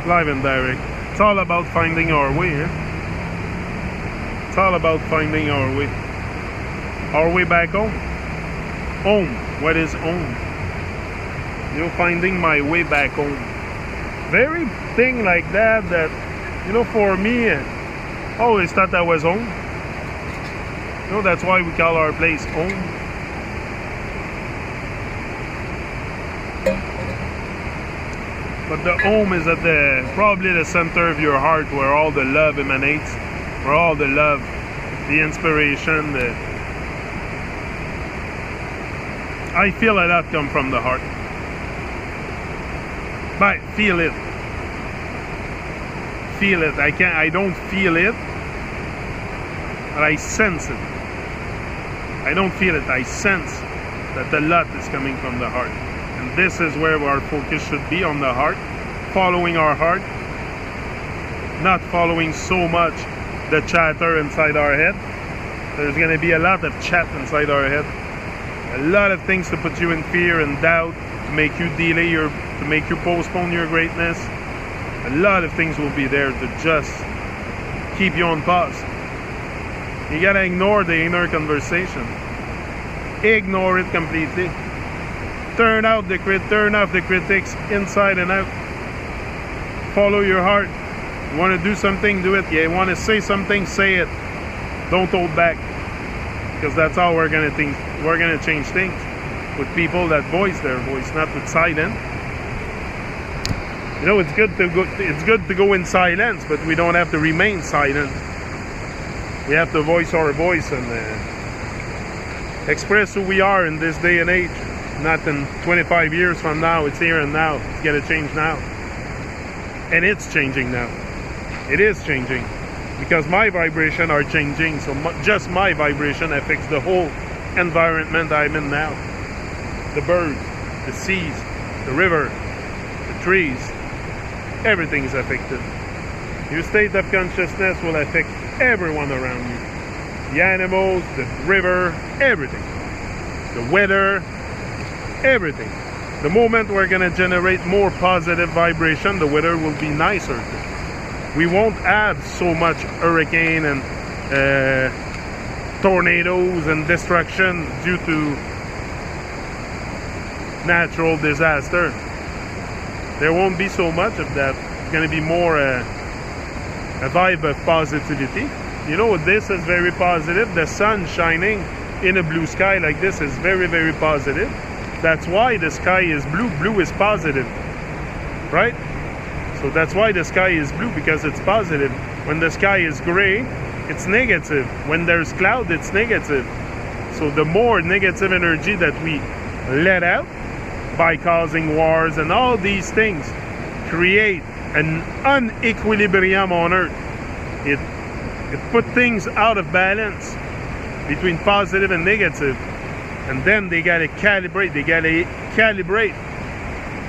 Live and direct. It's all about finding our way, eh? It's all about finding our way. Our way back home. Home. What is home? You know, finding my way back home. Very thing like that, you know, for me, I always thought that was home. You know, that's why we call our place home. But the home is at probably the center of your heart, where all the love emanates, where all the love, the inspiration, I feel a lot come from the heart. But feel it. Feel it. I don't feel it, but I sense it. I don't feel it, I sense that a lot is coming from the heart. And this is where our focus should be, on the heart, following our heart, not following so much the chatter inside our head. There's going to be a lot of chat inside our head, a lot of things to put you in fear and doubt, to make you delay to make you postpone your greatness. A lot of things will be there to just keep you on pause. You gotta ignore the inner conversation. Ignore it completely. Turn off the critics inside and out. Follow your heart. You want to do something, do it. You want to say something, say it. Don't hold back, because that's how we're gonna think. We're gonna change things with people that voice their voice, not with silence. You know, it's good to go in silence, but we don't have to remain silent. We have to voice our voice and express who we are in this day and age. Not in 25 years from now. It's here and now. It's gonna change now. And it's changing now. It is changing. Because my vibration are changing. So just my vibration affects the whole environment I'm in now. The birds, the seas, the river, the trees. Everything is affected. Your state of consciousness will affect everyone around you. The animals, the river, everything. The weather, everything. The moment we're going to generate more positive vibration, the weather will be nicer. We won't have so much hurricane and tornadoes and destruction due to natural disaster. There won't be so much of that. It's going to be more a vibe of positivity. You know, this is very positive. The sun shining in a blue sky like this is very, very positive. That's why the sky is blue. Blue is positive, right? So that's why the sky is blue, because it's positive. When the sky is gray, it's negative. When there's cloud, it's negative. So the more negative energy that we let out by causing wars and all these things create an unequilibrium on Earth. It put things out of balance between positive and negative. And then they gotta calibrate. They gotta calibrate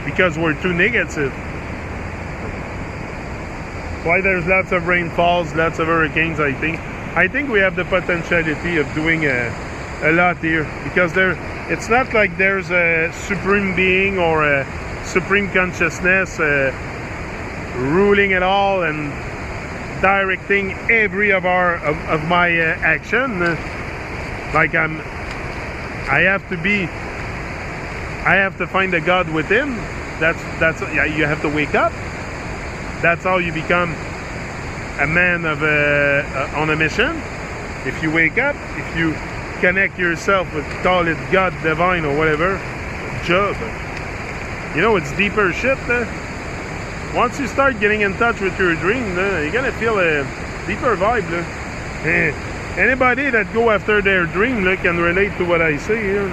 because we're too negative. Why there's lots of rainfalls, lots of hurricanes, I think we have the potentiality of doing a lot here, because it's not like there's a supreme being or a supreme consciousness ruling it all and directing every of my action. Like I have to find a God within. That's you have to wake up. That's how you become a man on a mission. If you wake up, if you connect yourself with, call it God, divine, or whatever, job. You know, it's deeper shit. Once you start getting in touch with your dream, you're gonna feel a deeper vibe. Anybody that go after their dream can relate to what I say here.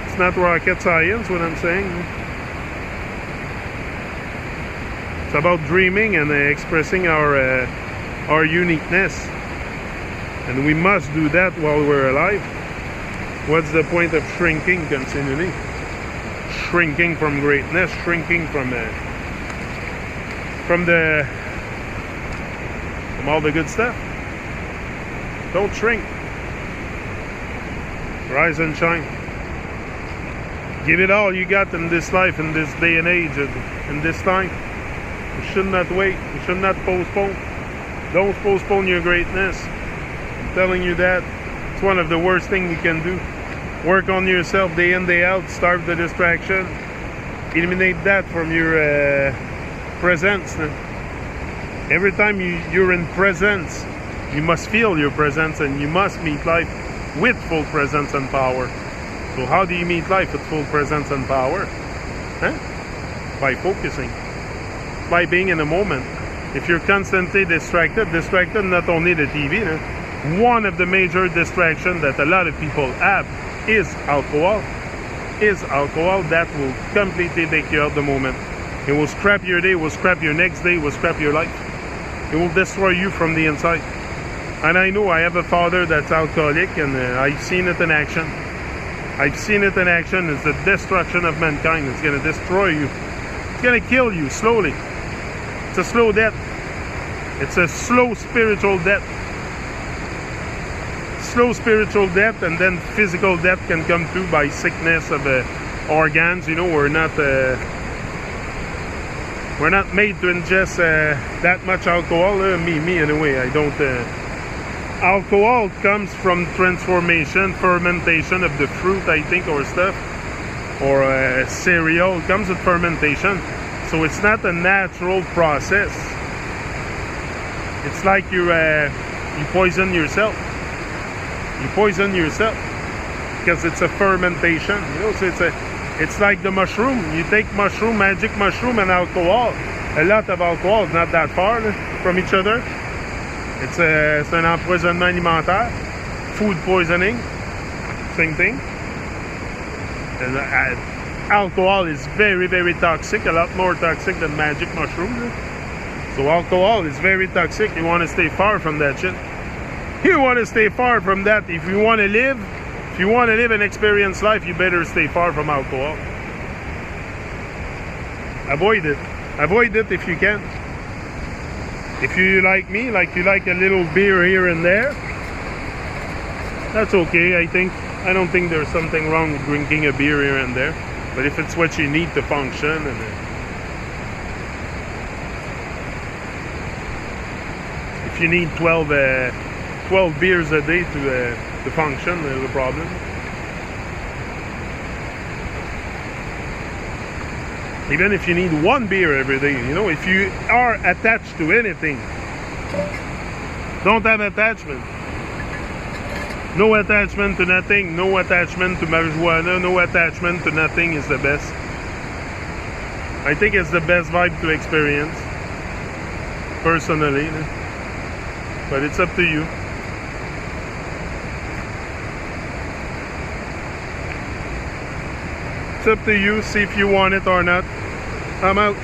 It's not rocket science what I'm saying. It's about dreaming and expressing our uniqueness, and we must do that while we're alive. What's the point of shrinking continually? Shrinking from greatness, shrinking from all the good stuff. Don't shrink. Rise and shine. Give it all you got in this life, in this day and age, in this time. You should not wait. You should not postpone. Don't postpone your greatness. I'm telling you that. It's one of the worst things you can do. Work on yourself day in, day out. Starve the distraction. Eliminate that from your presence. Every time you're in presence, you must feel your presence, and you must meet life with full presence and power. So how do you meet life with full presence and power? By focusing. By being in the moment. If you're constantly distracted not only the TV, one of the major distractions that a lot of people have is alcohol. That will completely take you out the moment. It will scrap your day, will scrap your next day, will scrap your life. It will destroy you from the inside. And I know I have a father that's alcoholic, and I've seen it in action. It's the destruction of mankind. It's going to destroy you. It's going to kill you slowly. It's a slow death. It's a slow spiritual death. Slow spiritual death, and then physical death can come through by sickness of organs. We're not made to ingest that much alcohol. Me anyway. I don't. Alcohol comes from transformation, fermentation of the fruit, I think, or stuff, or cereal. It comes with fermentation, so it's not a natural process. It's like you poison yourself. You poison yourself because it's a fermentation. So it's like the mushroom. You take mushroom, magic mushroom, and alcohol. A lot of alcohol is not that far from each other. It's un empoisonnement alimentaire, food poisoning, same thing. And alcohol is very, very toxic, a lot more toxic than magic mushrooms. So alcohol is very toxic. You want to stay far from that shit. You want to stay far from that. If you want to live and experience life, you better stay far from alcohol. Avoid it. Avoid it if you can. If you like me, like you like a little beer here and there, that's okay, I think. I don't think there's something wrong with drinking a beer here and there. But if it's what you need to function, and if you need 12 beers a day to function, there's a problem. Even if you need one beer every day, if you are attached to anything, don't have attachment. No attachment to nothing, no attachment to marijuana, no attachment to nothing is the best. I think it's the best vibe to experience, personally. But it's up to you. It's up to you, see if you want it or not. I'm out.